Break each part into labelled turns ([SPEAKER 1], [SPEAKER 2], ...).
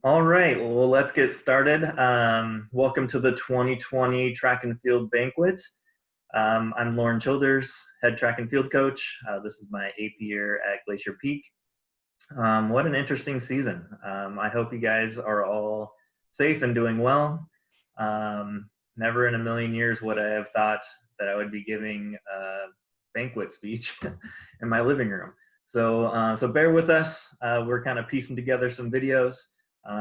[SPEAKER 1] All right, well, let's get started. Welcome to the 2020 Track and Field Banquet. I'm Lauren Childers, head track and field coach. This is my 8th year at Glacier Peak. What an interesting season. I hope you guys are all safe and doing well. Never in a million years would I have thought that I would be giving a banquet speech in my living room. So bear with us. We're kind of piecing together some videos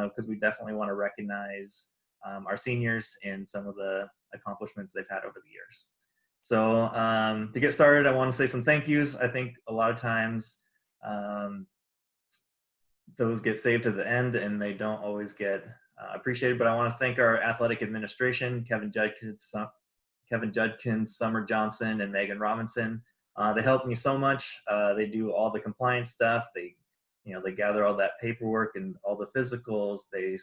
[SPEAKER 1] because we definitely want to recognize our seniors and some of the accomplishments they've had over the years. So to get started, I want to say some thank yous. I think a lot of times those get saved to the end and they don't always get appreciated, but I want to thank our athletic administration, Kevin Judkins, Summer Johnson, and Megan Robinson. They help me so much. They do all the compliance stuff. They gather all that paperwork and all the physicals. They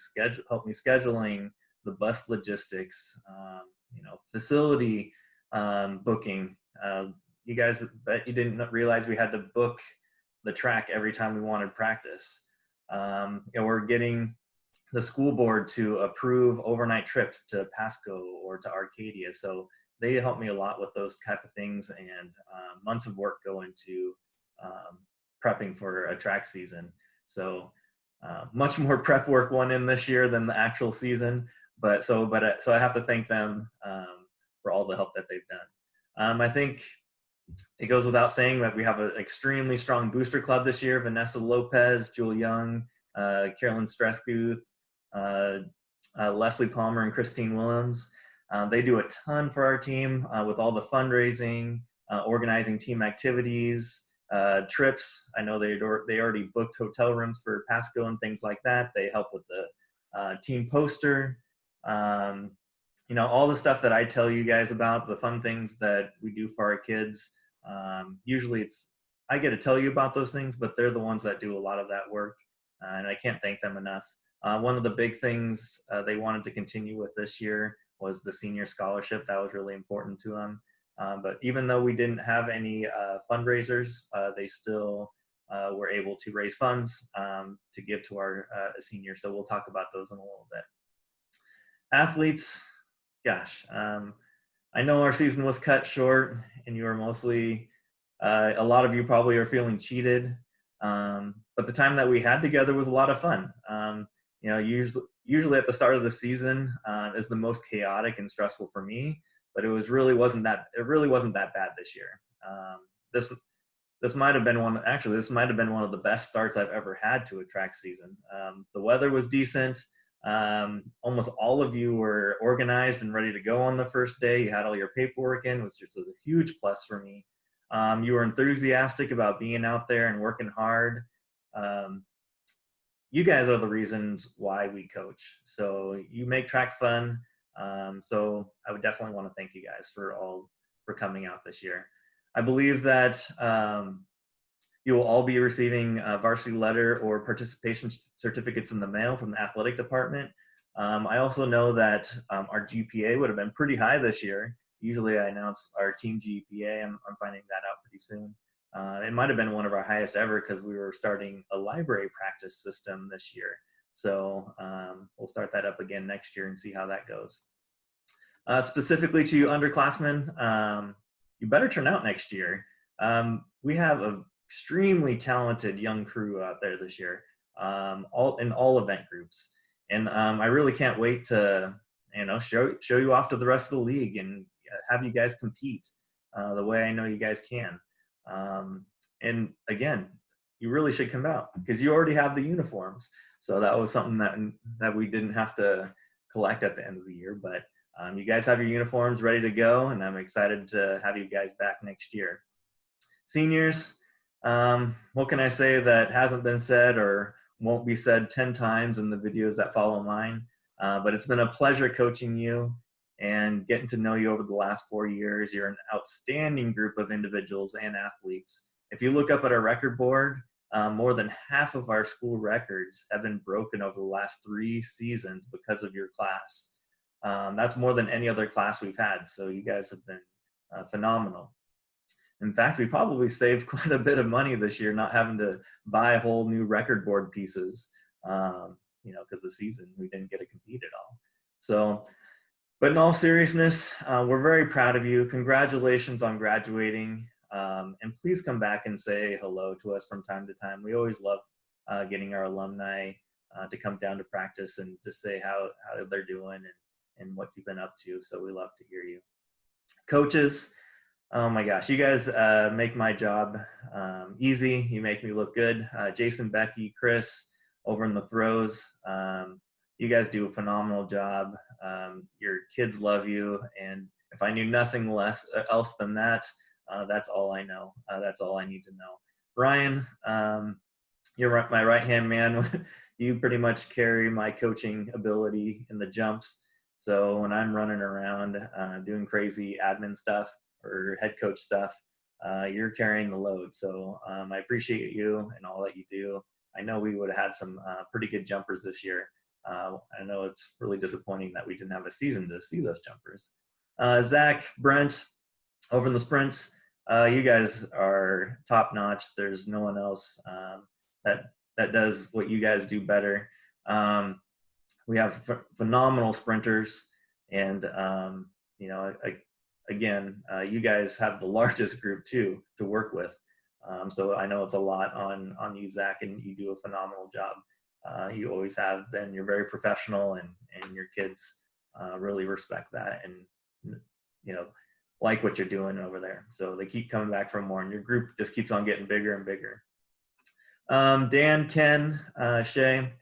[SPEAKER 1] help me scheduling the bus logistics, facility booking. You guys bet you didn't realize we had to book the track every time we wanted practice. We're getting the school board to approve overnight trips to Pasco or to Arcadia. So they help me a lot with those type of things, and months of work go into prepping for a track season. So much more prep work went in this year than the actual season. So I have to thank them for all the help that they've done. I think it goes without saying that we have an extremely strong booster club this year. Vanessa Lopez, Jewel Young, Carolyn Strathguth, Leslie Palmer, and Christine Williams. They do a ton for our team with all the fundraising, organizing team activities, trips. I know they already booked hotel rooms for Pasco and things like that. They help with the team poster. All the stuff that I tell you guys about, the fun things that we do for our kids. Usually I get to tell you about those things, but they're the ones that do a lot of that work, and I can't thank them enough. One of the big things they wanted to continue with this year was the senior scholarship. That was really important to them. But even though we didn't have any fundraisers, they still were able to raise funds to give to our seniors. So we'll talk about those in a little bit. Athletes, gosh, I know our season was cut short and you were mostly, a lot of you probably are feeling cheated. But the time that we had together was a lot of fun. Usually at the start of the season is the most chaotic and stressful for me, but it really wasn't that bad this year. This might have been one of the best starts I've ever had to a track season. The weather was decent. Almost all of you were organized and ready to go on the first day. You had all your paperwork in, which was a huge plus for me. You were enthusiastic about being out there and working hard. You guys are the reasons why we coach. So you make track fun. So I would definitely want to thank you guys for coming out this year. I believe that you will all be receiving a varsity letter or participation certificates in the mail from the athletic department. I also know that our GPA would have been pretty high this year. Usually I announce our team GPA. I'm finding that out pretty soon. It might have been one of our highest ever because we were starting a library practice system this year. So we'll start that up again next year and see how that goes. Specifically to you underclassmen, you better turn out next year. We have an extremely talented young crew out there this year, all event groups. And I really can't wait to show you off to the rest of the league and have you guys compete the way I know you guys can. And again, you really should come out because you already have the uniforms. So that was something that we didn't have to collect at the end of the year. But you guys have your uniforms ready to go, and I'm excited to have you guys back next year. Seniors, what can I say that hasn't been said or won't be said 10 times in the videos that follow mine? But it's been a pleasure coaching you and getting to know you over the last 4 years. You're an outstanding group of individuals and athletes. If you look up at our record board, more than half of our school records have been broken over the last 3 seasons because of your class. That's more than any other class we've had. So you guys have been phenomenal. In fact, we probably saved quite a bit of money this year not having to buy whole new record board pieces. because the season we didn't get to compete at all. So, but in all seriousness, we're very proud of you. Congratulations on graduating. And please come back and say hello to us from time to time. We always love getting our alumni to come down to practice and to say how they're doing and what you've been up to. So we love to hear you. Coaches, oh my gosh, you guys make my job easy. You make me look good. Jason, Becky, Chris, over in the throws. You guys do a phenomenal job. Your kids love you. And if I knew nothing else than that, that's all I know. That's all I need to know. Ryan, you're my right-hand man. You pretty much carry my coaching ability in the jumps. So when I'm running around doing crazy admin stuff or head coach stuff, you're carrying the load. So I appreciate you and all that you do. I know we would have had some pretty good jumpers this year. I know it's really disappointing that we didn't have a season to see those jumpers. Zach, Brent, over in the sprints, you guys are top notch. There's no one else that does what you guys do better. We have phenomenal sprinters, and again, you guys have the largest group too to work with. So I know it's a lot on you, Zach, and you do a phenomenal job. You always have been. You're very professional, and your kids really respect that, and like what you're doing over there. So they keep coming back for more, and your group just keeps on getting bigger and bigger. Dan, Ken, Shay,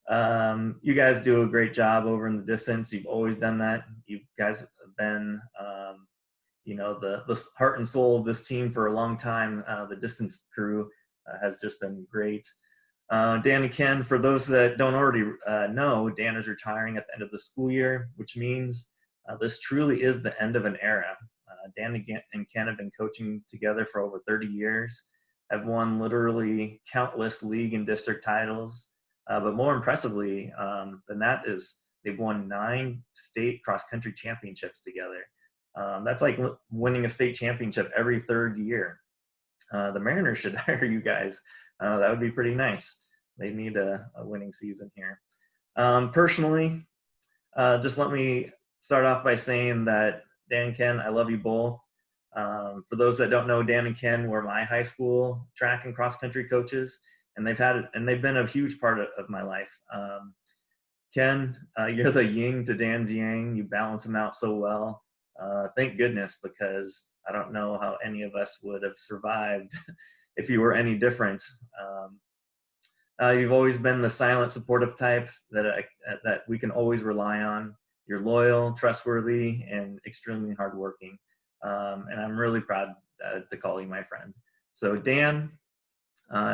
[SPEAKER 1] you guys do a great job over in the distance. You've always done that. You guys have been, the heart and soul of this team for a long time. The distance crew has just been great. Dan and Ken, for those that don't already know, Dan is retiring at the end of the school year, which means this truly is the end of an era. Dan and Ken have been coaching together for over 30 years, have won literally countless league and district titles. But more impressively than that is they've won 9 state cross-country championships together. That's like winning a state championship every 3rd year. The Mariners should hire you guys. That would be pretty nice. They need a winning season here. Personally, just let me start off by saying that Dan and Ken, I love you both. For those that don't know, Dan and Ken were my high school track and cross-country coaches, and they've been a huge part of my life. Ken, you're the yin to Dan's yang. You balance them out so well. Thank goodness, because I don't know how any of us would have survived if you were any different. You've always been the silent, supportive type that we can always rely on. You're loyal, trustworthy, and extremely hardworking. And I'm really proud to call you my friend. So Dan,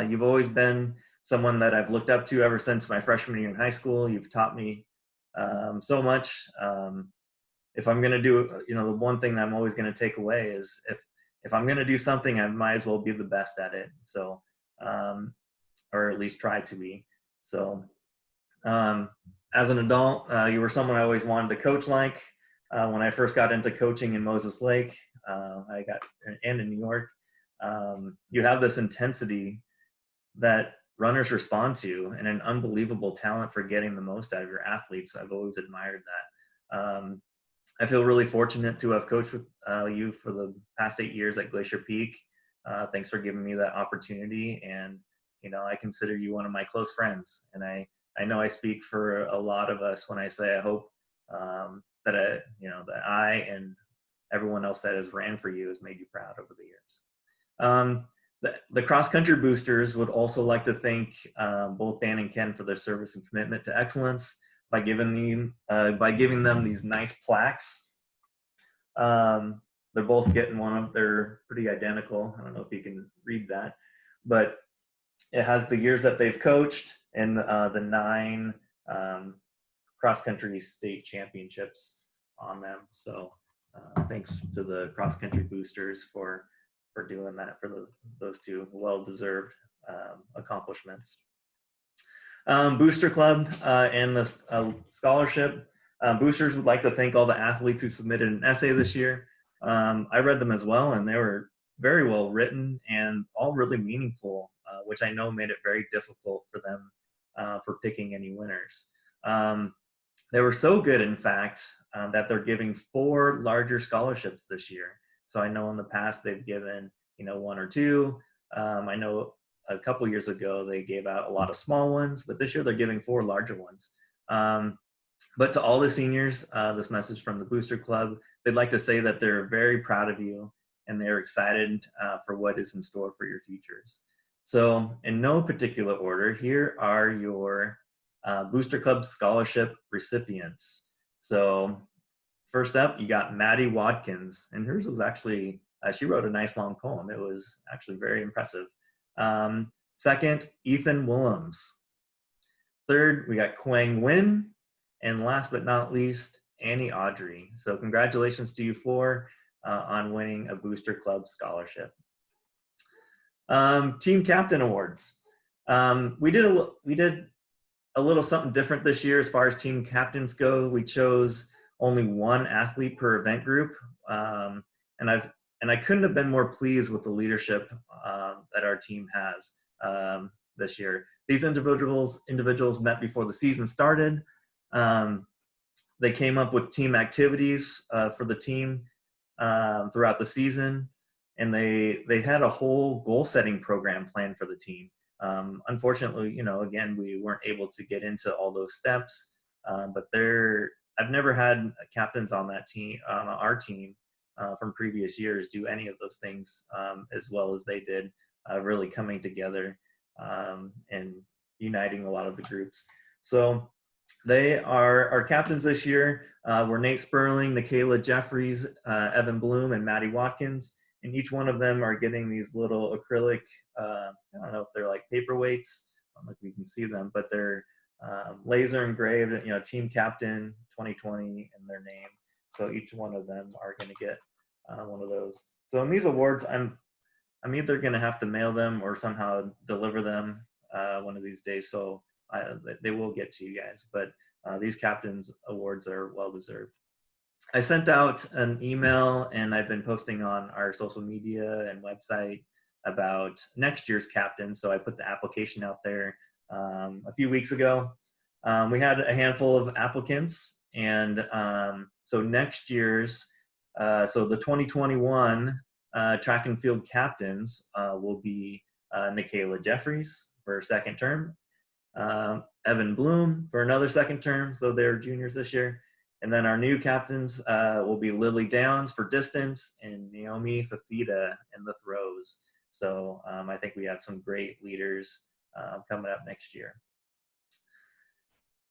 [SPEAKER 1] you've always been someone that I've looked up to ever since my freshman year in high school. You've taught me so much. If I'm going to do, the one thing that I'm always going to take away is if I'm going to do something, I might as well be the best at it. So, or at least try to be. So, as an adult, you were someone I always wanted to coach like. When I first got into coaching in Moses Lake, and in New York, you have this intensity that runners respond to, and an unbelievable talent for getting the most out of your athletes. I've always admired that. I feel really fortunate to have coached with you for the past 8 years at Glacier Peak. Thanks for giving me that opportunity, and I consider you one of my close friends, and I know I speak for a lot of us when I say I hope that I and everyone else that has ran for you has made you proud over the years. The cross-country boosters would also like to thank both Dan and Ken for their service and commitment to excellence by giving them these nice plaques. They're both getting one of. They're pretty identical. I don't know if you can read that, but it has the years that they've coached and the 9 cross-country state championships on them. So thanks to the cross-country boosters for doing that, for those 2 well-deserved accomplishments. Booster Club and the scholarship. Boosters would like to thank all the athletes who submitted an essay this year. I read them as well, and they were very well written and all really meaningful, which I know made it very difficult for them for picking any winners. They were so good, in fact, that they're giving 4 larger scholarships this year. So I know in the past they've given, 1 or 2. I know a couple years ago they gave out a lot of small ones, but this year they're giving 4 larger ones. But to all the seniors, this message from the Booster Club, they'd like to say that they're very proud of you and they're excited for what is in store for your futures. So in no particular order, here are your Booster Club scholarship recipients. So first up, you got Maddie Watkins, and hers was actually, she wrote a nice long poem. It was actually very impressive. Second, Ethan Willems. Third, we got Quang Nguyen. And last but not least, Annie Audrey. So congratulations to you 4 on winning a Booster Club scholarship. Team Captain Awards. We did a little something different this year as far as team captains go. We chose only 1 athlete per event group, and I couldn't have been more pleased with the leadership that our team has this year. These individuals met before the season started. They came up with team activities for the team throughout the season, and they had a whole goal setting program planned for the team. Unfortunately, again, we weren't able to get into all those steps, but I've never had captains on that team, on our team, from previous years do any of those things as well as they did, really coming together and uniting a lot of the groups. So they are our captains this year. Were Nate Sperling, Nikayla Jeffries, Evan Bloom, and Maddie Watkins. And each one of them are getting these little acrylic, I don't know if they're like paperweights, I don't know if you can see them, but they're laser engraved, team captain 2020 and their name. So each one of them are going to get one of those. So in these awards, I'm either going to have to mail them or somehow deliver them one of these days. So they will get to you guys, but these captains awards are well deserved. I sent out an email and I've been posting on our social media and website about next year's captain. So I put the application out there a few weeks ago. We had a handful of applicants, and so next year's, so the 2021 track and field captains will be Nikayla Jeffries for a 2nd term, Evan Bloom for another 2nd term, so they're juniors this year. And then our new captains will be Lily Downs for distance and Naomi Fafita in the throws. So I think we have some great leaders coming up next year.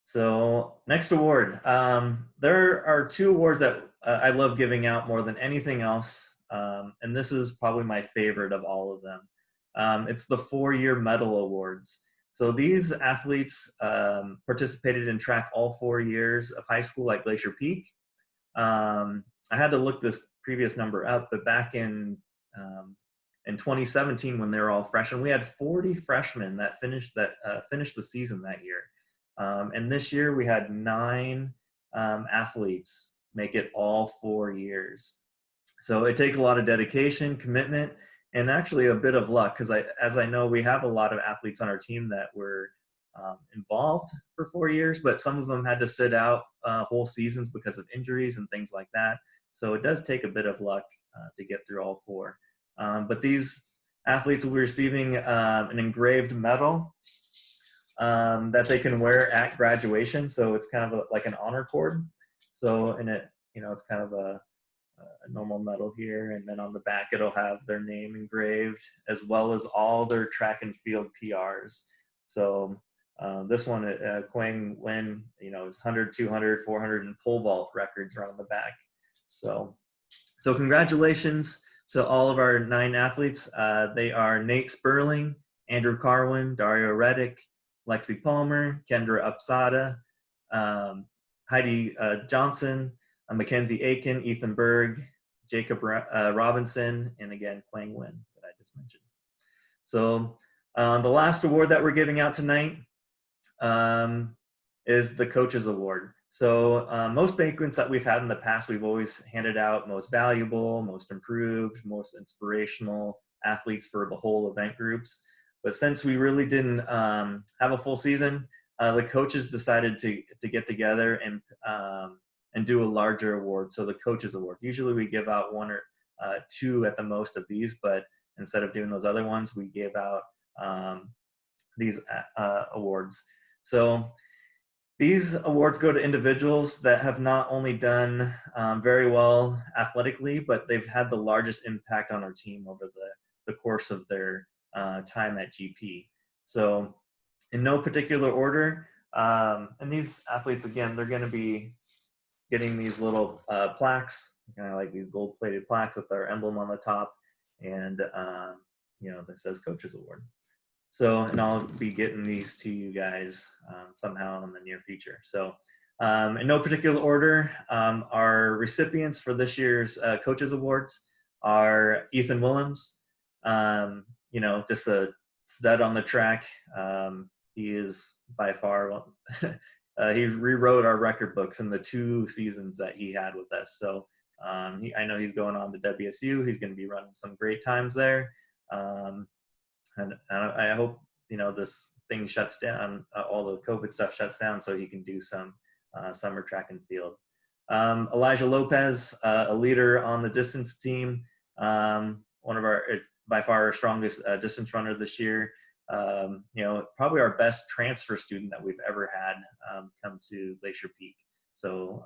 [SPEAKER 1] So next award. There are 2 awards that I love giving out more than anything else. And this is probably my favorite of all of them. It's the 4-year medal awards. So these athletes participated in track all 4 years of high school at Glacier Peak. I had to look this previous number up, but back in 2017, when they were all freshmen, we had 40 freshmen that finished the season that year. And this year we had 9 athletes make it all 4 years. So it takes a lot of dedication, commitment, and actually a bit of luck, because as I know, we have a lot of athletes on our team that were involved for 4 years, but some of them had to sit out whole seasons because of injuries and things like that. So it does take a bit of luck to get through all 4. But these athletes will be receiving an engraved medal that they can wear at graduation. So it's kind of like an honor cord. So in it, it's kind of a normal medal here, and then on the back it'll have their name engraved as well as all their track and field PRs. So this one, Quang Nguyen, is 100, 200, 400, and pole vault records are on the back. So congratulations to all of our 9 athletes. They are Nate Sperling, Andrew Carwin, Dario Reddick, Lexi Palmer, Kendra Upsada, Heidi Johnson, Mackenzie Aiken, Ethan Berg, Jacob Robinson, and again, Quang Nguyen that I just mentioned. So the last award that we're giving out tonight is the Coaches Award. So most banquets that we've had in the past, we've always handed out most valuable, most improved, most inspirational athletes for the whole event groups. But since we really didn't have a full season, the coaches decided to get together and do a larger award. So the coaches award. Usually we give out one or two at the most of these, but instead of doing those other ones, we gave out these awards. So these awards go to individuals that have not only done very well athletically, but they've had the largest impact on our team over the course of their time at GP. So in no particular order, and these athletes, again, they're going to be getting these little plaques, kind of like these gold-plated plaques with our emblem on the top, and that says Coaches Award. So, and I'll be getting these to you guys somehow in the near future. So, in no particular order, our recipients for this year's Coaches Awards are Ethan Willems, just a stud on the track. He is by far, he rewrote our record books in the 2 seasons that he had with us. So I know he's going on to WSU. He's going to be running some great times there. And I hope, this thing shuts down, all the COVID stuff shuts down so he can do some summer track and field. Elijah Lopez, a leader on the distance team, it's by far our strongest distance runner this year. Probably our best transfer student that we've ever had come to Glacier Peak. So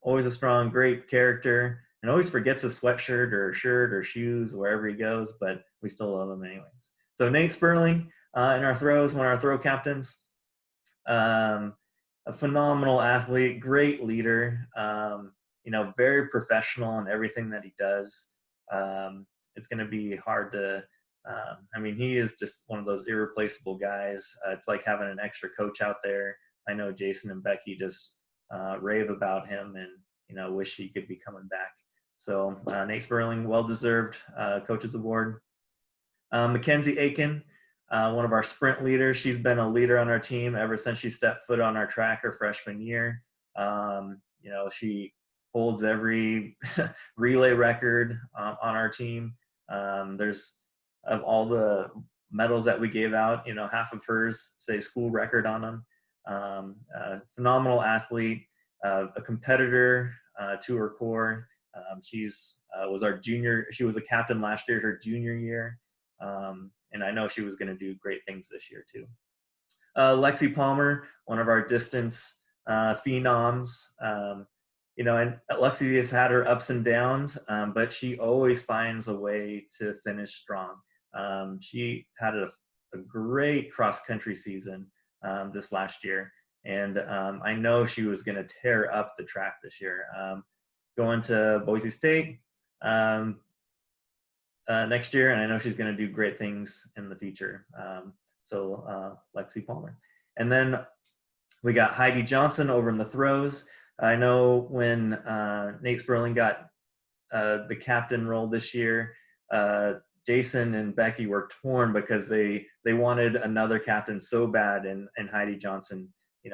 [SPEAKER 1] always a strong, great character, and always forgets a sweatshirt or a shirt or shoes wherever he goes, but we still love him anyways. So Nate Sperling in our throws, one of our throw captains, a phenomenal athlete, great leader, very professional in everything that he does. It's going to be hard to, he is just one of those irreplaceable guys. It's like having an extra coach out there. I know Jason and Becky just rave about him and, wish he could be coming back. So Nate Sperling, well-deserved Coaches Award. Mackenzie Aiken, one of our sprint leaders. She's been a leader on our team ever since she stepped foot on our track her freshman year. She holds every relay record on our team. There's, of all the medals that we gave out, half of hers say school record on them. Phenomenal athlete, a competitor to her core. She's was our junior. She was a captain last year, her junior year. And I know she was going to do great things this year too. Lexi Palmer, one of our distance phenoms. And Lexi has had her ups and downs, but she always finds a way to finish strong. She had a great cross-country season this last year, and I know she was going to tear up the track this year. Going to Boise State next year, and I know she's going to do great things in the future. So Lexi Palmer. And then we got Heidi Johnson over in the throws. I know when Nate Sperling got the captain role this year, Jason and Becky were torn because they wanted another captain so bad, and Heidi Johnson,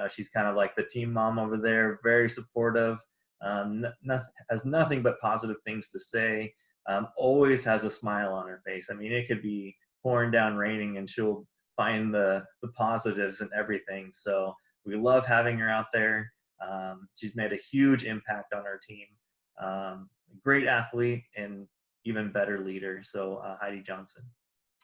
[SPEAKER 1] she's kind of like the team mom over there, very supportive, has nothing but positive things to say, always has a smile on her face. It could be pouring down raining and she'll find the positives in everything. So we love having her out there. She's made a huge impact on our team. Great athlete and even better leader. So Heidi Johnson.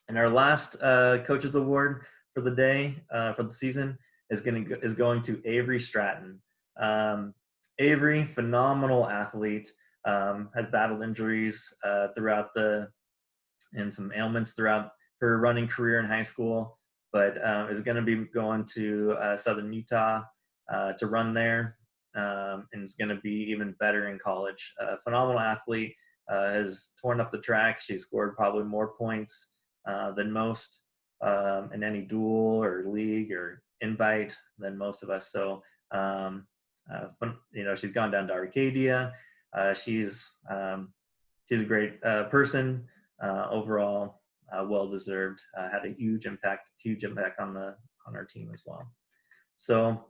[SPEAKER 1] And our last Coaches Award for the day, for the season, is going to Avery Stratton. Avery, phenomenal athlete, has battled injuries and some ailments throughout her running career in high school, but is going to be going to Southern Utah to run there, and is going to be even better in college. Phenomenal athlete, has torn up the track. She's scored probably more points than most in any duel or league or invite than most of us. So, she's gone down to Arcadia. She's a great person overall, well-deserved, had a huge impact on our team as well. So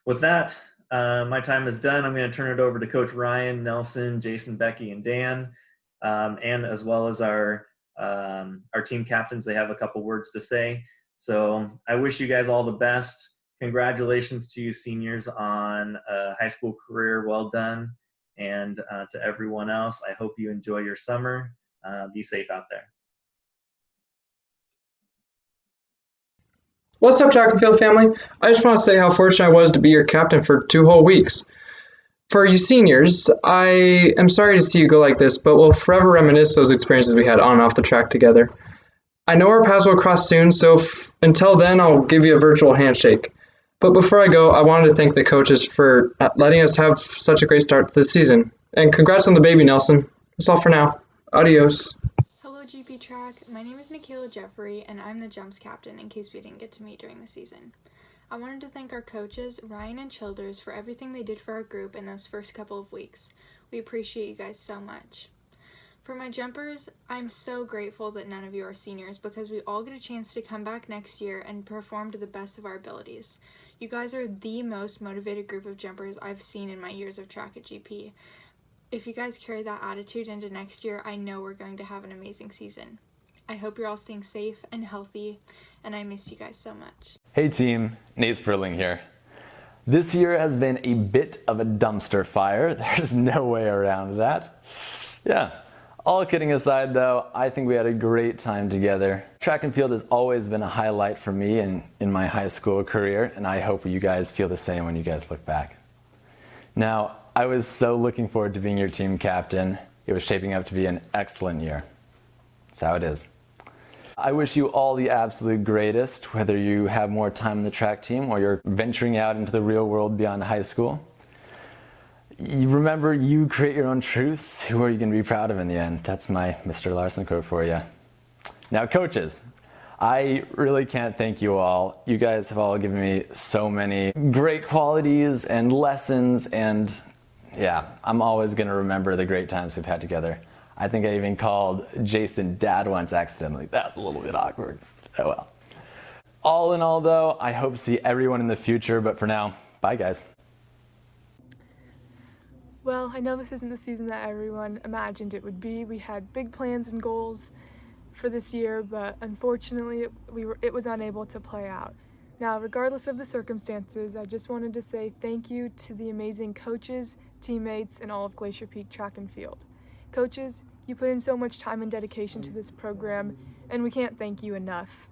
[SPEAKER 1] with that, my time is done. I'm going to turn it over to Coach Ryan, Nelson, Jason, Becky, and Dan, and as well as our our team captains, they have a couple words to say. So I wish you guys all the best. Congratulations to you seniors on a high school career. Well done. And to everyone else, I hope you enjoy your summer. Be safe out there.
[SPEAKER 2] What's up, track and field family? I just want to say how fortunate I was to be your captain for 2 whole weeks. For you seniors, I am sorry to see you go like this, but we'll forever reminisce those experiences we had on and off the track together. I know our paths will cross soon, so until then, I'll give you a virtual handshake. But before I go, I wanted to thank the coaches for letting us have such a great start to this season. And congrats on the baby, Nelson. That's all for now. Adios.
[SPEAKER 3] Hello GP Track, my name is Nikayla Jeffrey and I'm the jumps captain in case we didn't get to meet during the season. I wanted to thank our coaches, Ryan and Childers, for everything they did for our group in those first couple of weeks. We appreciate you guys so much. For my jumpers, I'm so grateful that none of you are seniors because we all get a chance to come back next year and perform to the best of our abilities. You guys are the most motivated group of jumpers I've seen in my years of track at GP. If you guys carry that attitude into next year, I know we're going to have an amazing season. I hope you're all staying safe and healthy, and I miss you guys so much.
[SPEAKER 4] Hey team, Nate Sperling here. This year has been a bit of a dumpster fire. There's no way around that. Yeah, all kidding aside though, I think we had a great time together. Track and field has always been a highlight for me in my high school career, and I hope you guys feel the same when you guys look back. Now, I was so looking forward to being your team captain. It was shaping up to be an excellent year. That's how it is. I wish you all the absolute greatest, whether you have more time in the track team or you're venturing out into the real world beyond high school. You remember, you create your own truths. Who are you going to be proud of in the end? That's my Mr. Larson quote for you. Now, coaches, I really can't thank you all. You guys have all given me so many great qualities and lessons, and yeah, I'm always going to remember the great times we've had together. I think I even called Jason Dad once accidentally. That's a little bit awkward. Oh well. All in all though, I hope to see everyone in the future, but for now, bye guys.
[SPEAKER 5] Well, I know this isn't the season that everyone imagined it would be. We had big plans and goals for this year, but unfortunately it was unable to play out. Now, regardless of the circumstances, I just wanted to say thank you to the amazing coaches, teammates, and all of Glacier Peak Track and Field. Coaches, you put in so much time and dedication to this program, and we can't thank you enough.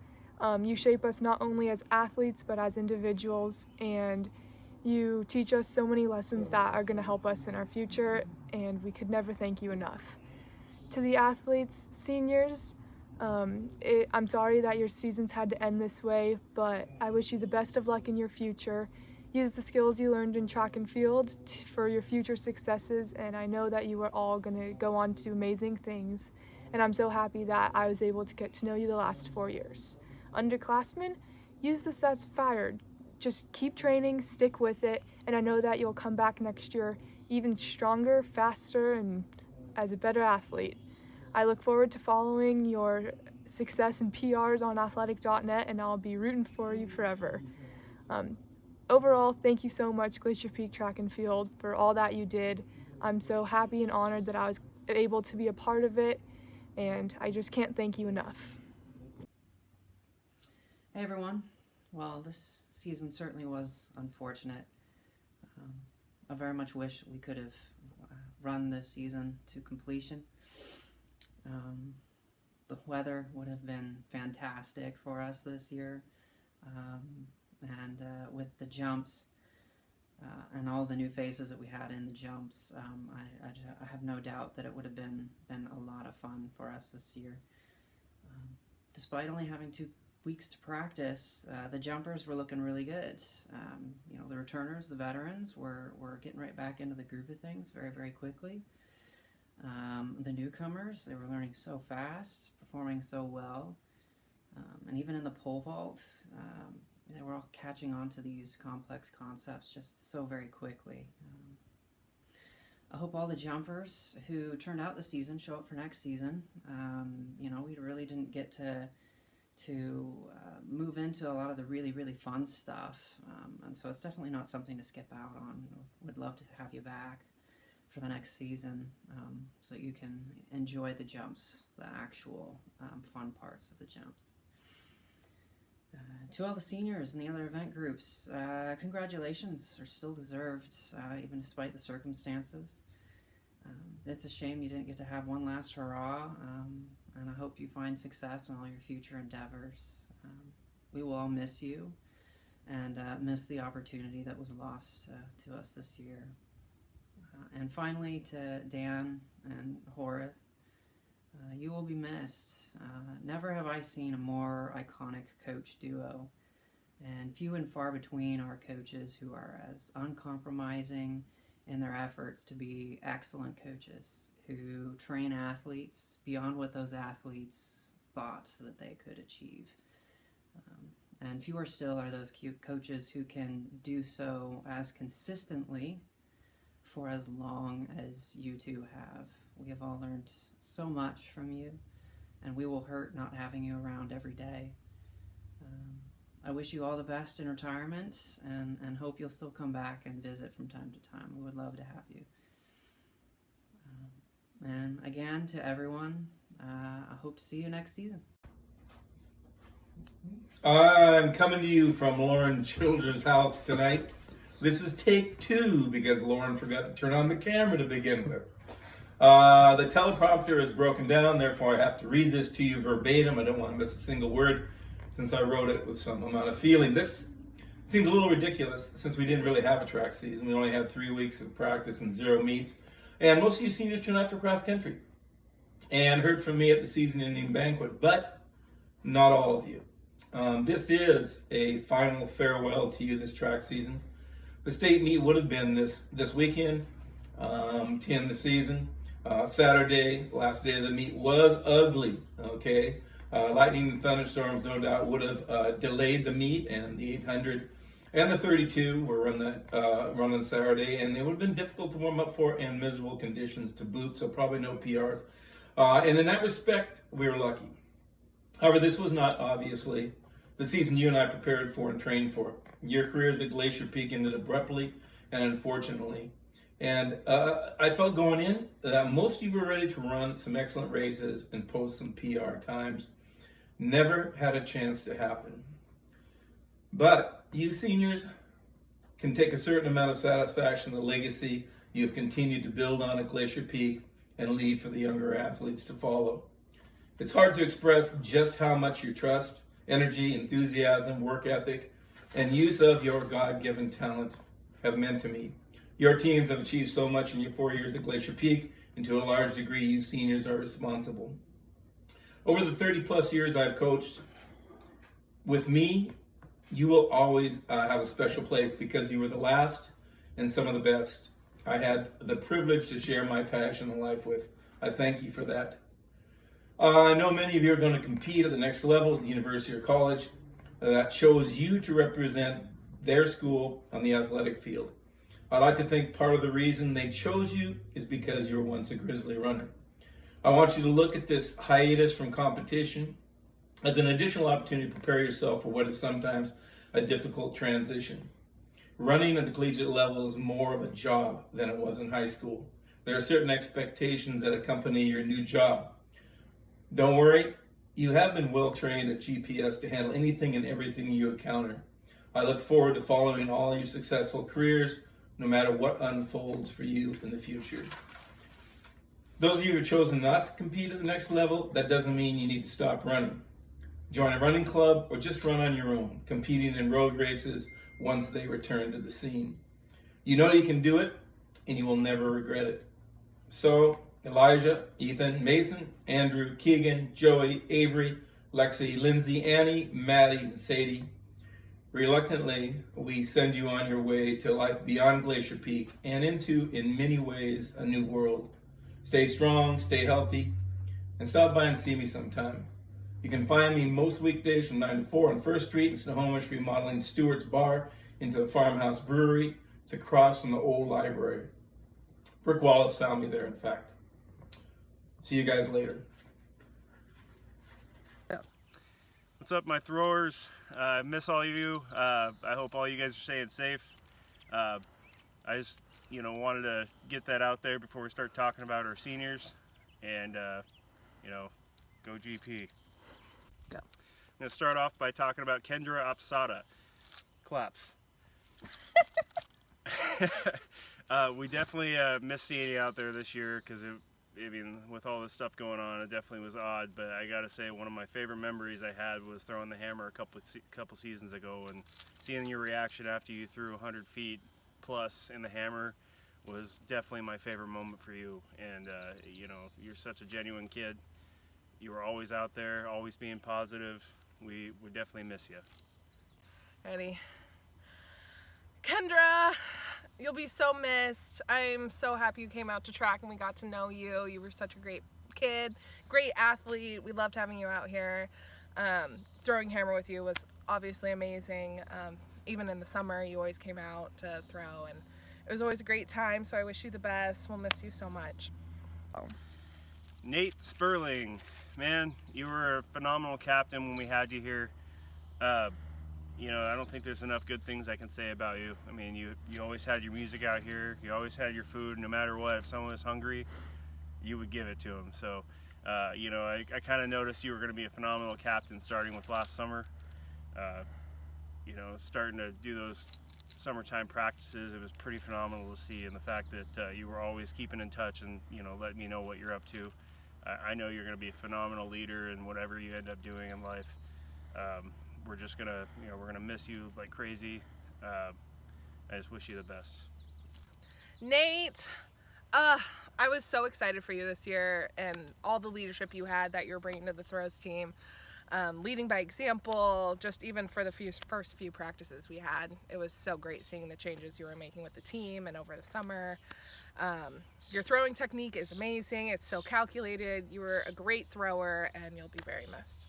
[SPEAKER 5] You shape us not only as athletes, but as individuals, and you teach us so many lessons that are going to help us in our future, and we could never thank you enough. To the athletes, seniors, I'm sorry that your seasons had to end this way, but I wish you the best of luck in your future. Use the skills you learned in track and field for your future successes, and I know that you are all going to go on to amazing things, and I'm so happy that I was able to get to know you the last 4 years. Underclassmen, use this as fired. Just keep training, stick with it, and I know that you'll come back next year even stronger, faster, and as a better athlete. I look forward to following your success and PRs on athletic.net, and I'll be rooting for you forever. Overall, thank you so much, Glacier Peak Track and Field, for all that you did. I'm so happy and honored that I was able to be a part of it, and I just can't thank you enough.
[SPEAKER 6] Hey everyone. Well, this season certainly was unfortunate. I very much wish we could have run this season to completion. The weather would have been fantastic for us this year, and with the jumps and all the new faces that we had in the jumps, I have no doubt that it would have been a lot of fun for us this year. Despite only having 2 weeks to practice, the jumpers were looking really good. The returners, the veterans, were getting right back into the groove of things very, very quickly. The newcomers, they were learning so fast, performing so well, and even in the pole vault, they were all catching on to these complex concepts just so very quickly. I hope all the jumpers who turned out this season show up for next season. We really didn't get to move into a lot of the really, really fun stuff, and so it's definitely not something to skip out on. Would love to have you back for the next season, so you can enjoy the jumps, the actual fun parts of the jumps. To all the seniors and the other event groups, congratulations are still deserved, even despite the circumstances. It's a shame you didn't get to have one last hurrah, and I hope you find success in all your future endeavors. We will all miss you and miss the opportunity that was lost to us this year. And finally, to Dan and Horace, you will be missed. Never have I seen a more iconic coach duo, and few and far between are coaches who are as uncompromising in their efforts to be excellent coaches, who train athletes beyond what those athletes thought that they could achieve. And fewer still are those coaches who can do so as consistently for as long as you two have. We have all learned so much from you, and we will hurt not having you around every day. I wish you all the best in retirement, and hope you'll still come back and visit from time to time. We would love to have you. And again, to everyone, I hope to see you next season.
[SPEAKER 7] I'm coming to you from Lauren Childers' house tonight. This is take 2 because Lauren forgot to turn on the camera to begin with. The teleprompter is broken down, therefore I have to read this to you verbatim. I don't want to miss a single word since I wrote it with some amount of feeling. This seems a little ridiculous since we didn't really have a track season. We only had 3 weeks of practice and 0 meets. And most of you seniors turned out for cross country and heard from me at the season-ending banquet, but not all of you. This is a final farewell to you this track season. The state meet would have been this weekend to end the season. Saturday, last day of the meet, was ugly, okay? Lightning and thunderstorms, no doubt, would have delayed the meet, and the 800 and the 32 were run on Saturday, and it would have been difficult to warm up for and miserable conditions to boot, so probably no PRs. And in that respect, we were lucky. However, this was not, obviously, the season you and I prepared for and trained for. Your careers at Glacier Peak ended abruptly and unfortunately. And I felt going in that most of you were ready to run some excellent races and post some PR times. Never had a chance to happen. But you seniors can take a certain amount of satisfaction in the legacy you've continued to build on at Glacier Peak and leave for the younger athletes to follow. It's hard to express just how much your trust, energy, enthusiasm, work ethic, and use of your God-given talent have meant to me. Your teams have achieved so much in your 4 years at Glacier Peak, and to a large degree, you seniors are responsible. Over the 30-plus years I've coached, with me, you will always have a special place because you were the last and some of the best I had the privilege to share my passion in life with. I thank you for that. I know many of you are going to compete at the next level at the university or college that chose you to represent their school on the athletic field. I like to think part of the reason they chose you is because you were once a Grizzly runner. I want you to look at this hiatus from competition as an additional opportunity to prepare yourself for what is sometimes a difficult transition. Running at the collegiate level is more of a job than it was in high school. There are certain expectations that accompany your new job. Don't worry, you have been well trained at GPS to handle anything and everything you encounter. I look forward to following all your successful careers, no matter what unfolds for you in the future. Those of you who have chosen not to compete at the next level, that doesn't mean you need to stop running. Join a running club or just run on your own, competing in road races once they return to the scene. You know you can do it, and you will never regret it. So, Elijah, Ethan, Mason, Andrew, Keegan, Joey, Avery, Lexi, Lindsay, Annie, Maddie, and Sadie, reluctantly, we send you on your way to life beyond Glacier Peak and into, in many ways, a new world. Stay strong, stay healthy, and stop by and see me sometime. You can find me most weekdays from 9 to 4 on 1st Street in Snohomish, remodeling Stewart's Bar into the Farmhouse Brewery. It's across from the old library. Rick Wallace found me there, in fact. See you guys later.
[SPEAKER 8] What's up, my throwers? I miss all of you. I hope all you guys are staying safe. I just wanted to get that out there before we start talking about our seniors, and go GP.
[SPEAKER 9] Go.
[SPEAKER 8] I'm going to start off by talking about Kendra Opsada. Claps. We definitely missed seeing you out there this year because, with all this stuff going on, it definitely was odd. But I got to say, one of my favorite memories I had was throwing the hammer a couple seasons ago, and seeing your reaction after you threw 100 feet plus in the hammer was definitely my favorite moment for you. And you're such a genuine kid. You were always out there, always being positive. We definitely miss you.
[SPEAKER 9] Ready? Kendra, you'll be so missed. I'm so happy you came out to track and we got to know you. You were such a great kid, great athlete. We loved having you out here. Throwing hammer with you was obviously amazing. Even in the summer, you always came out to throw, and it was always a great time, so I wish you the best. We'll miss you so much.
[SPEAKER 8] Nate Sperling, man, you were a phenomenal captain when we had you here. I don't think there's enough good things I can say about you. I mean, you always had your music out here. You always had your food. No matter what, if someone was hungry, you would give it to them. So, I kind of noticed you were going to be a phenomenal captain starting with last summer. Starting to do those summertime practices, it was pretty phenomenal to see. And the fact that you were always keeping in touch and, letting me know what you're up to. I know you're going to be a phenomenal leader in whatever you end up doing in life. We're just gonna, we're gonna miss you like crazy. I just wish you the best.
[SPEAKER 9] Nate, I was so excited for you this year and all the leadership you had that you're bringing to the throws team. Leading by example, just even for the first few practices we had. It was so great seeing the changes you were making with the team and over the summer. Your throwing technique is amazing. It's so calculated. You were a great thrower and you'll be very missed.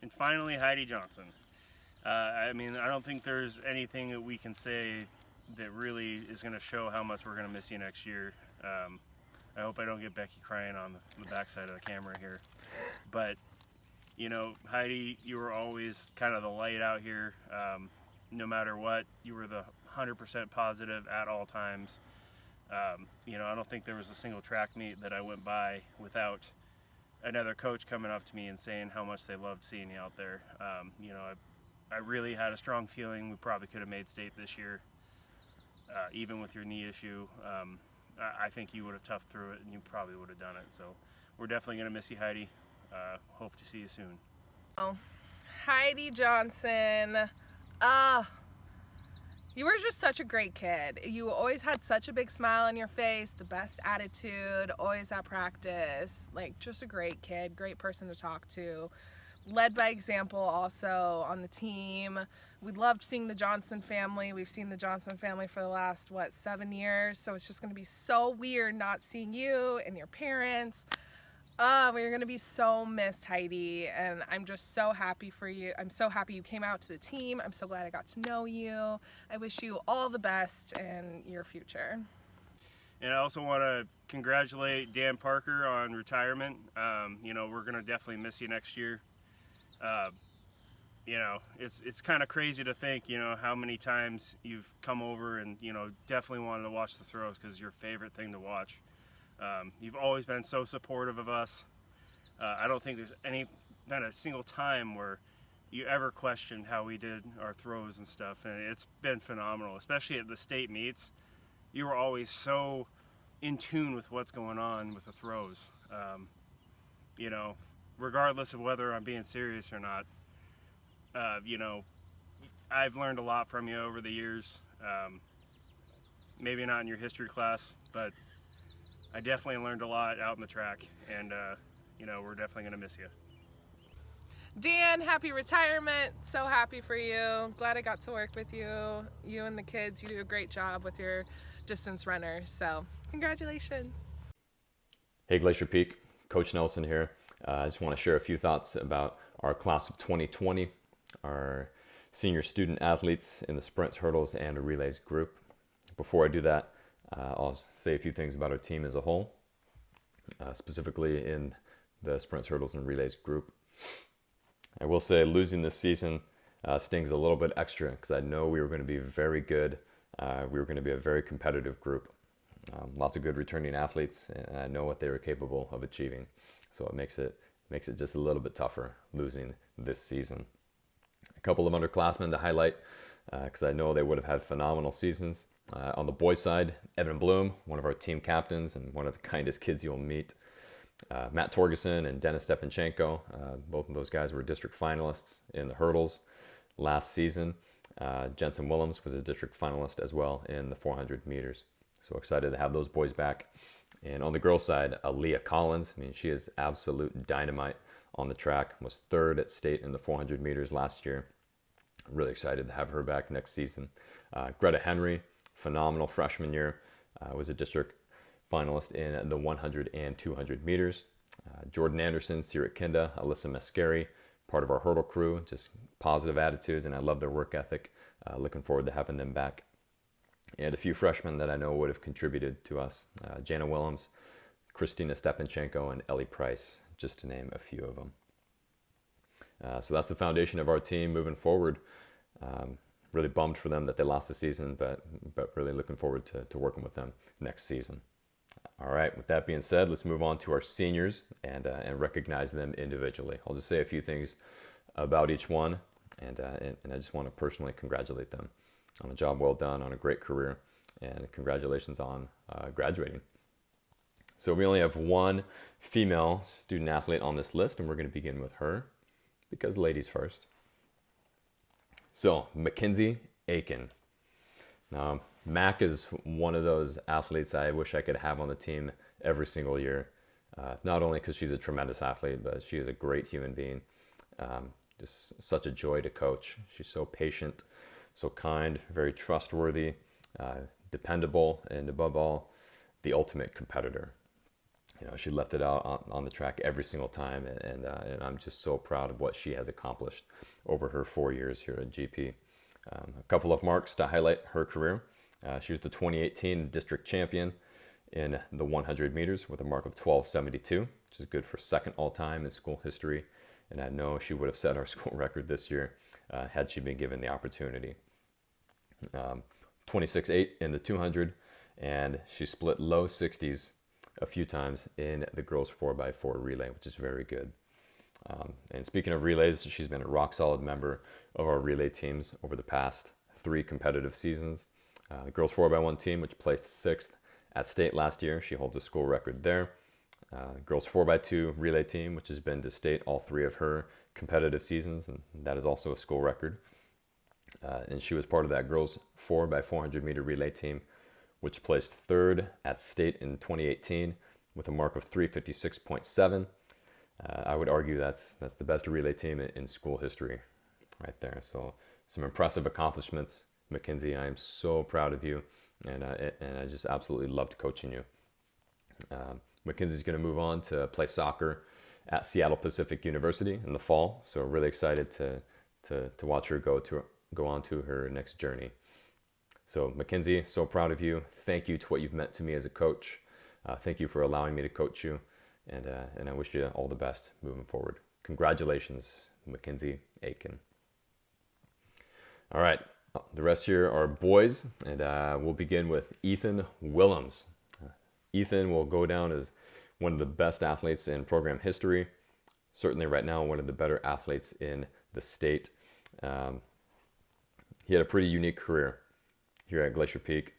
[SPEAKER 8] And finally, Heidi Johnson. I don't think there's anything that we can say that really is going to show how much we're going to miss you next year. I hope I don't get Becky crying on the backside of the camera here. But, Heidi, you were always kind of the light out here. No matter what, you were the 100% positive at all times. I don't think there was a single track meet that I went by without another coach coming up to me and saying how much they loved seeing you out there. I really had a strong feeling we probably could have made state this year, even with your knee issue. I think you would have toughed through it and you probably would have done it. So we're definitely going to miss you, Heidi. Hope to see you soon.
[SPEAKER 9] Oh, Heidi Johnson. You were just such a great kid. You always had such a big smile on your face, the best attitude, always at practice. Like, just a great kid, great person to talk to. Led by example also on the team. We loved seeing the Johnson family. We've seen the Johnson family for the last, 7 years? So it's just going to be so weird not seeing you and your parents. We're going to be so missed, Heidi, and I'm just so happy for you. I'm so happy you came out to the team. I'm so glad I got to know you. I wish you all the best in your future.
[SPEAKER 8] And I also want to congratulate Dan Parker on retirement. We're going to definitely miss you next year. It's kind of crazy to think, how many times you've come over and, definitely wanted to watch the throws because it's your favorite thing to watch. You've always been so supportive of us. I don't think there's not a single time where you ever questioned how we did our throws and stuff, and it's been phenomenal, especially at the state meets. You were always so in tune with what's going on with the throws. Regardless of whether I'm being serious or not, I've learned a lot from you over the years. Maybe not in your history class, but I definitely learned a lot out in the track, and we're definitely going to miss you.
[SPEAKER 9] Dan, happy retirement. So happy for you. Glad I got to work with you. You and the kids, you do a great job with your distance runners. So congratulations.
[SPEAKER 10] Hey, Glacier Peak, Coach Nelson here. I just want to share a few thoughts about our class of 2020, our senior student athletes in the sprints, hurdles, and relays group. Before I do that, I'll say a few things about our team as a whole, specifically in the sprints, hurdles, and relays group. I will say losing this season stings a little bit extra because I know we were going to be very good we were going to be a very competitive group. Lots of good returning athletes, and I know what they were capable of achieving. So it makes it just a little bit tougher losing this season. A couple of underclassmen to highlight, because I know they would have had phenomenal seasons. On the boys' side, Evan Bloom, one of our team captains and one of the kindest kids you'll meet. Matt Torgerson and Dennis Stepanchenko, both of those guys were district finalists in the hurdles last season. Jensen Willems was a district finalist as well in the 400 meters. So excited to have those boys back. And on the girls' side, Aaliyah Collins, I mean, she is absolute dynamite on the track, was third at state in the 400 meters last year. Really excited to have her back next season. Greta Henry, phenomenal freshman year, was a district finalist in the 100 and 200 meters. Jordan Anderson, Sirit Kinda, Alyssa Mascari, part of our hurdle crew, just positive attitudes, and I love their work ethic. Looking forward to having them back. And a few freshmen that I know would have contributed to us, Jana Willems, Christina Stepanchenko, and Ellie Price, just to name a few of them. So that's the foundation of our team moving forward. Really bummed for them that they lost the season, but really looking forward to working with them next season. All right, with that being said, let's move on to our seniors and recognize them individually. I'll just say a few things about each one, and I just want to personally congratulate them on a job well done, on a great career, and congratulations on graduating. So we only have one female student athlete on this list, and we're going to begin with her, because ladies first. So Mackenzie Aiken. Now, Mac is one of those athletes I wish I could have on the team every single year. Not only because she's a tremendous athlete, but she is a great human being. Just such a joy to coach. She's so patient, so kind, very trustworthy, dependable, and above all, the ultimate competitor. You know, she left it out on the track every single time, and I'm just so proud of what she has accomplished over her 4 years here at GP. A couple of marks to highlight her career. She was the 2018 district champion in the 100 meters with a mark of 12:72, which is good for second all-time in school history, and I know she would have set our school record this year had she been given the opportunity. 26:8 in the 200, and she split low 60s a few times in the girls 4x4 relay, which is very good. And speaking of relays, she's been a rock solid member of our relay teams over the past 3 competitive seasons. The girls 4x1 team, which placed 6th at state last year, she holds a school record there. Girls 4x2 relay team, which has been to state all 3 of her competitive seasons, and that is also a school record. And she was part of that girls 4x400 meter relay team, which placed 3rd at state in 2018 with a mark of 356.7. I would argue that's the best relay team in school history right there. So some impressive accomplishments, Mackenzie. I am so proud of you, and I just absolutely loved coaching you. Mackenzie's going to move on to play soccer at Seattle Pacific University in the fall. So really excited to watch her go on to her next journey. So Mackenzie, so proud of you. Thank you to what you've meant to me as a coach. Thank you for allowing me to coach you, and I wish you all the best moving forward. Congratulations, Mackenzie Aiken. All right, the rest here are boys, and we'll begin with Ethan Willems. Ethan will go down as one of the best athletes in program history. Certainly right now, one of the better athletes in the state. He had a pretty unique career here at Glacier Peak.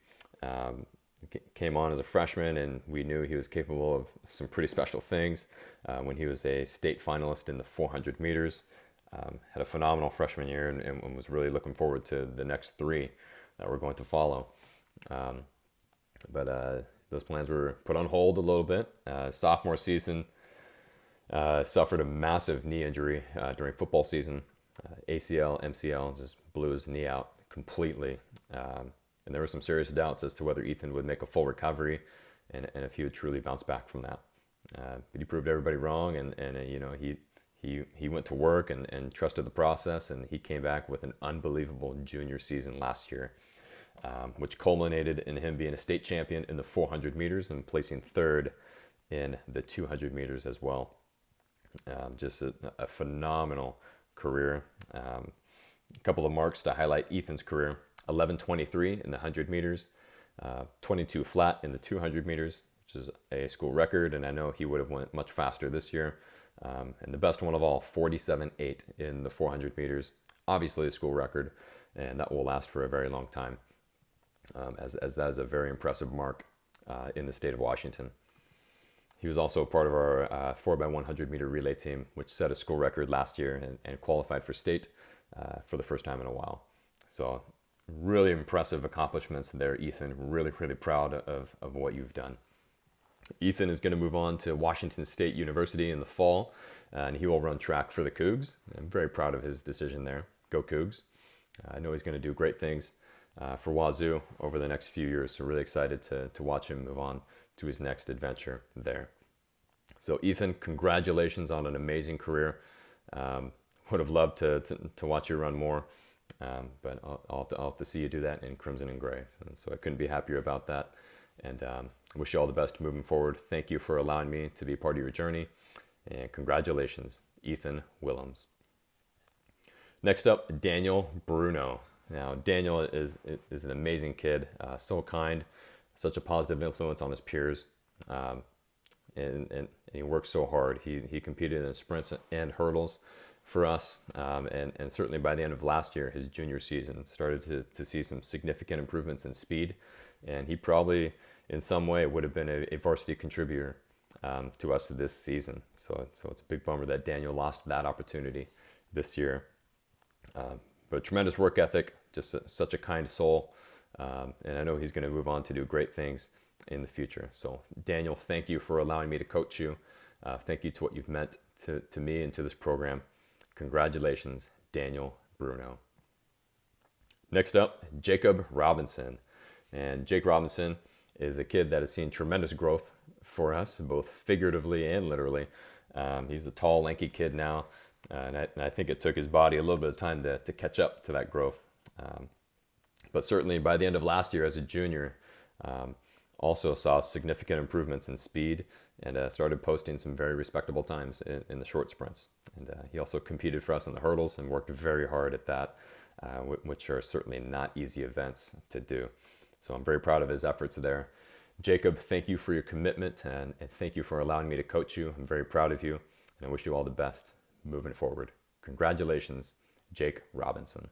[SPEAKER 10] Came on as a freshman, and we knew he was capable of some pretty special things when he was a state finalist in the 400 meters. Had a phenomenal freshman year, and was really looking forward to the next 3 that were going to follow. But those plans were put on hold a little bit. Sophomore season, suffered a massive knee injury during football season. ACL, MCL, just blew his knee out completely. And there were some serious doubts as to whether Ethan would make a full recovery and if he would truly bounce back from that. But he proved everybody wrong, and you know, he went to work and trusted the process, and he came back with an unbelievable junior season last year, which culminated in him being a state champion in the 400 meters and placing 3rd in the 200 meters as well. Just a phenomenal career. A couple of marks to highlight Ethan's career. 11:23 in the 100 meters, 22 flat in the 200 meters, which is a school record, and I know he would have went much faster this year. And the best one of all, 47.8 in the 400 meters, obviously a school record, and that will last for a very long time, as that is a very impressive mark in the state of Washington. He was also part of our 4x100 meter relay team, which set a school record last year and qualified for state for the first time in a while. So really impressive accomplishments there, Ethan. Really, really proud of what you've done. Ethan is going to move on to Washington State University in the fall, and he will run track for the Cougs. I'm very proud of his decision there. Go Cougs. I know he's going to do great things for Wazoo over the next few years, so really excited to watch him move on to his next adventure there. So Ethan, congratulations on an amazing career. Would have loved to watch you run more, but I'll have to see you do that in crimson and gray. So I couldn't be happier about that. And I wish you all the best moving forward. Thank you for allowing me to be a part of your journey. And congratulations, Ethan Willems. Next up, Daniel Bruno. Now, Daniel is an amazing kid, so kind, such a positive influence on his peers, and he works so hard. He competed in sprints and hurdles for us, and certainly by the end of last year, his junior season, started to see some significant improvements in speed, and he probably in some way would have been a varsity contributor to us this season. So it's a big bummer that Daniel lost that opportunity this year. But tremendous work ethic, just such a kind soul, and I know he's going to move on to do great things in the future. So Daniel, thank you for allowing me to coach you. Thank you to what you've meant to me and to this program. Congratulations, Daniel Bruno. Next up, Jacob Robinson. And Jake Robinson is a kid that has seen tremendous growth for us, both figuratively and literally. He's a tall, lanky kid now, and I think it took his body a little bit of time to catch up to that growth. But certainly by the end of last year as a junior, also saw significant improvements in speed and started posting some very respectable times in the short sprints. And he also competed for us in the hurdles and worked very hard at that, which are certainly not easy events to do. So I'm very proud of his efforts there. Jacob, thank you for your commitment and thank you for allowing me to coach you. I'm very proud of you and I wish you all the best moving forward. Congratulations, Jake Robinson.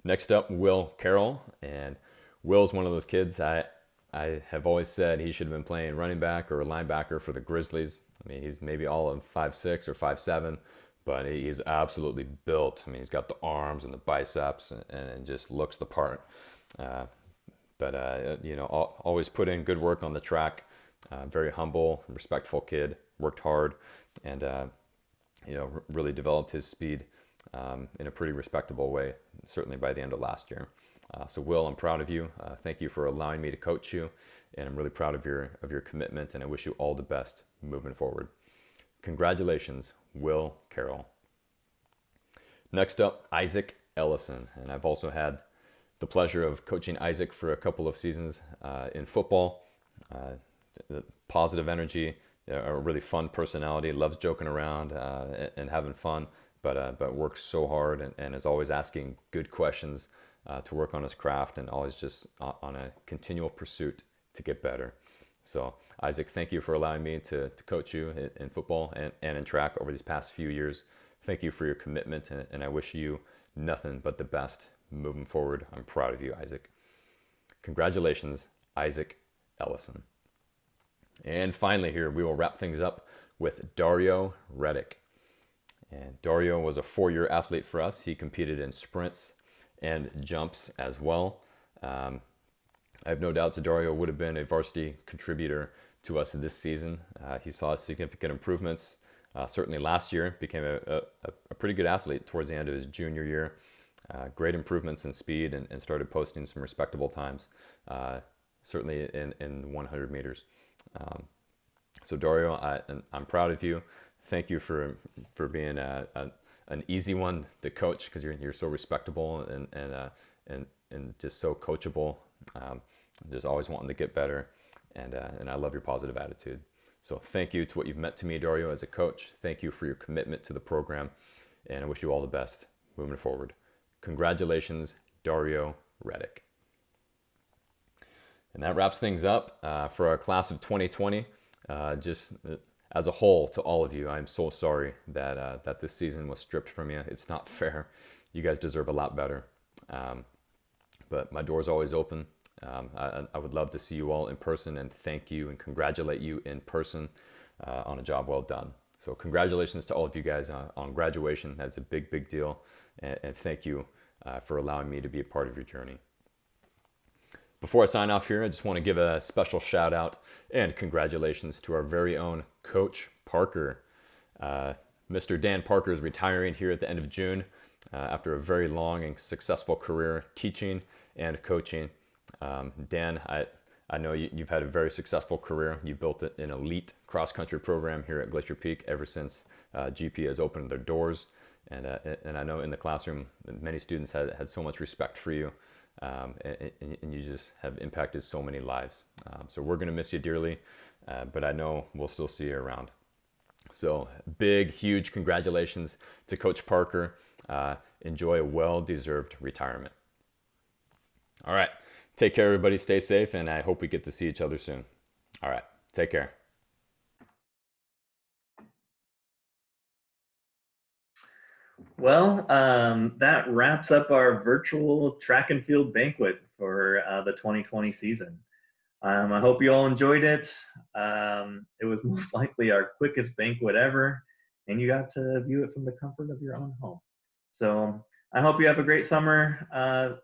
[SPEAKER 10] Next up, Will Carroll. And Will's one of those kids I have always said he should have been playing running back or linebacker for the Grizzlies. I mean, he's maybe all of 5'6" or 5'7", but he's absolutely built. I mean, he's got the arms and the biceps and just looks the part. Always put in good work on the track. Very humble, respectful kid, worked hard, and really developed his speed in a pretty respectable way, certainly by the end of last year. So Will, I'm proud of you. Thank you for allowing me to coach you, and I'm really proud of your commitment, and I wish you all the best moving forward. Congratulations, Will Carroll. Next up, Isaac Ellison, and I've also had the pleasure of coaching Isaac for a couple of seasons in football. Positive energy, a really fun personality, loves joking around and having fun, but works so hard and is always asking good questions to work on his craft and always just on a continual pursuit to get better. So Isaac, thank you for allowing me to coach you in football and in track over these past few years. Thank you for your commitment, and I wish you nothing but the best moving forward. I'm proud of you, Isaac. Congratulations, Isaac Ellison. And finally here, we will wrap things up with Dario Reddick. And Dario was a 4-year athlete for us. He competed in sprints and jumps as well. I have no doubts that Dario would have been a varsity contributor to us this season. He saw significant improvements. Certainly last year, became a pretty good athlete towards the end of his junior year. Great improvements in speed and started posting some respectable times, certainly in 100 meters. So Dario, I'm proud of you. Thank you for being an easy one to coach, because you're so respectable and just so coachable. Just always wanting to get better, and I love your positive attitude. So thank you to what you've meant to me, Dario, as a coach. Thank you for your commitment to the program, and I wish you all the best moving forward. Congratulations, Dario Reddick. And that wraps things up for our class of 2020. Just as a whole, to all of you, I'm so sorry that this season was stripped from you. It's not fair. You guys deserve a lot better. But my door's always open. I would love to see you all in person and thank you and congratulate you in person on a job well done. So congratulations to all of you guys on graduation. That's a big, big deal. And thank you for allowing me to be a part of your journey. Before I sign off here, I just want to give a special shout out and congratulations to our very own Coach Parker. Mr. Dan Parker is retiring here at the end of June after a very long and successful career teaching and coaching. Dan, I know you've had a very successful career. You built an elite cross-country program here at Glacier Peak ever since GP has opened their doors. And I know in the classroom, many students had so much respect for you. And you just have impacted so many lives. So we're going to miss you dearly, but I know we'll still see you around. So big, huge congratulations to Coach Parker. Enjoy a well-deserved retirement. All right. Take care, everybody. Stay safe, and I hope we get to see each other soon. All right. Take care.
[SPEAKER 1] Well, that wraps up our virtual track and field banquet for the 2020 season. I hope you all enjoyed it. It was most likely our quickest banquet ever, and you got to view it from the comfort of your own home. So I hope you have a great summer,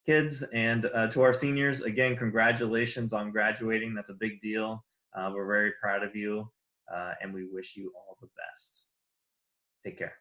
[SPEAKER 1] kids, and to our seniors, again, congratulations on graduating. That's a big deal. We're very proud of you, and we wish you all the best. Take care.